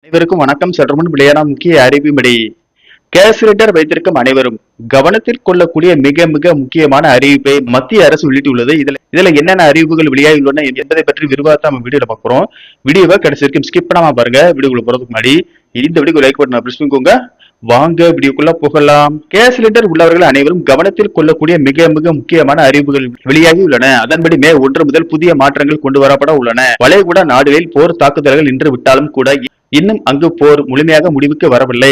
அனைவருக்கும் வணக்கம். சற்று முன் வெளியான முக்கிய அறிவிப்படி கேஸ் சிலிண்டர் வைத்திருக்கும் அனைவரும் கவனத்தில் கொள்ளக்கூடிய மிக மிக முக்கியமான அறிவிப்பை மத்திய அரசு வெளியிட்டுள்ளது. இதுல என்னென்ன அறிவிப்புகள் வெளியாகியுள்ளன என்பதை பற்றி விரிவாக நம்ம வீடியோல பார்க்கிறோம். வீடியோவை கடைசி வரைக்கும் ஸ்கிப் பண்ணாம பாருங்க. வீடியோக்குள்ள போறதுக்கு முன்னாடி இந்த வீடியோக்கு லைக் பட்டனை பிரஸ் பண்ணிக்கோங்க. வாங்க வீடியோக்குள்ள போகலாம். கேஸ் சிலிண்டர் உள்ளவர்கள் அனைவரும் கவனத்தில் கொள்ளக்கூடிய மிக மிக முக்கியமான அறிவிப்புகள் வெளியாகி உள்ளன. அதன்படி மே 1 முதல் புதிய மாற்றங்கள் கொண்டு வரப்பட உள்ளன. வளைகுடா நாடுகளில் போர் தாக்குதல்கள் நின்று விட்டாலும் கூட இன்னும் அங்கு போர் முழுமையாக முடிவுக்கு வரவில்லை.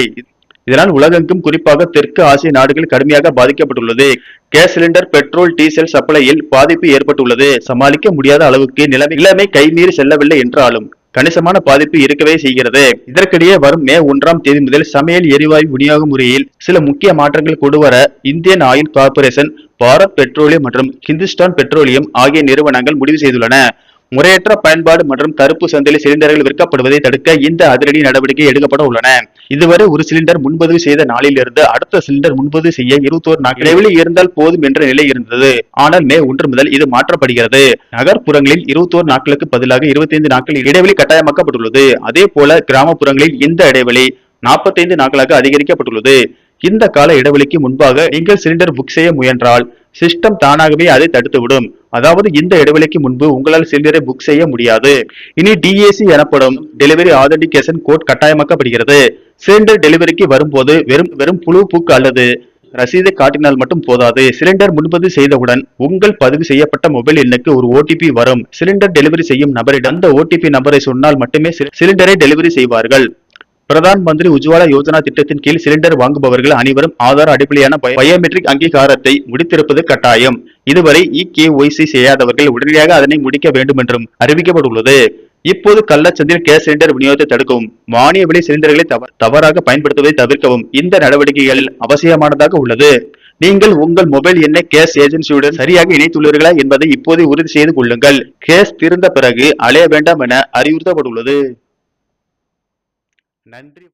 இதனால் உலகெங்கும் குறிப்பாக தெற்கு ஆசிய நாடுகள் கடுமையாக பாதிக்கப்பட்டுள்ளது. கேஸ் சிலிண்டர், பெட்ரோல், டீசல் சப்ளையில் பாதிப்பு ஏற்பட்டுள்ளது. சமாளிக்க முடியாத அளவுக்கு நிலைமை கைமீறி செல்லவில்லை என்றாலும் கணிசமான பாதிப்பு இருக்கவே செய்கிறது. இதற்கிடையே வரும் மே 1ஆம் தேதி முதல் சமையல் எரிவாயு விநியோக முறையில் சில முக்கிய மாற்றங்கள் கொண்டுவர Indian oil corporation, Bharat petroleum மற்றும் ஹிந்துஸ்தான் பெட்ரோலியம் ஆகிய நிறுவனங்கள் முடிவு செய்துள்ளன. முறையற்ற பயன்பாடு மற்றும் கருப்பு சந்தையில் சிலிண்டர்கள் விற்கப்படுவதை தடுக்க இந்த அதிரடி நடவடிக்கை எடுக்கப்பட உள்ளன. இதுவரை ஒரு சிலிண்டர் முன்பதிவு செய்த நாளிலிருந்து அடுத்த சிலிண்டர் முன்பதிவு செய்ய 21 நாட்கள் இடைவெளி இருந்தால் போதும் என்ற நிலை இருந்தது. ஆனால் மே 1 முதல் இது மாற்றப்படுகிறது. நகர்ப்புறங்களில் 21 நாட்களுக்கு பதிலாக 25 நாட்கள் இடைவெளி கட்டாயமாக்கப்பட்டுள்ளது. அதே போல கிராமப்புறங்களில் இந்த இடைவெளி 45 நாட்களாக அதிகரிக்கப்பட்டுள்ளது. இந்த கால இடைவெளிக்கு முன்பாக நீங்கள் சிலிண்டர் புக் செய்ய முயன்றால் சிஸ்டம் தானாகவே அதை தடுத்துவிடும். அதாவது இந்த இடைவெளிக்கு முன்பு உங்களால் சிலிண்டரை புக் செய்ய முடியாது. இனி டிஏசி எனப்படும் டெலிவரி ஆதென்டிகேஷன் கோட் கட்டாயமாக்கப்படுகிறது. சிலிண்டர் டெலிவரிக்கு வரும்போது வெறும் புழு புக் அல்லது ரசீதை காட்டினால் மட்டும் போதாது. சிலிண்டர் முன்பதிவு செய்தவுடன் உங்கள் பதிவு செய்யப்பட்ட மொபைல் எண்ணுக்கு ஒரு ஓடிபி வரும். சிலிண்டர் டெலிவரி செய்யும் நபரிடம் அந்த ஓடிபி நம்பரை சொன்னால் மட்டுமே சிலிண்டரை டெலிவரி செய்வார்கள். பிரதான் மந்திரி உஜ்வாலா யோஜனா திட்டத்தின் கீழ் சிலிண்டர் வாங்குபவர்கள் அனைவரும் ஆதார் அடிப்படையான பயோமெட்ரிக் அங்கீகாரத்தை முடித்திருப்பது கட்டாயம். இதுவரை EKYC செய்யாதவர்கள் உடனடியாக அதனை முடிக்க வேண்டும் என்றும் அறிவிக்கப்பட்டுள்ளது. இப்போது கள்ளச்சந்தையில் கேஸ் சிலிண்டர் விநியோகத்தை தடுக்கவும், மானிய விலை சிலிண்டர்களை தவறாக பயன்படுத்துவதை தவிர்க்கவும் இந்த நடவடிக்கைகள் அவசியமானதாக உள்ளது. நீங்கள் உங்கள் மொபைல் எண்ணை கேஸ் ஏஜென்சியுடன் சரியாக இணைத்துள்ளீர்களா என்பதை இப்போதே உறுதி செய்து கொள்ளுங்கள். கேஸ் தீர்ந்த பிறகு அலைய வேண்டாம் என அறிவுறுத்தப்பட்டுள்ளது. நன்றி.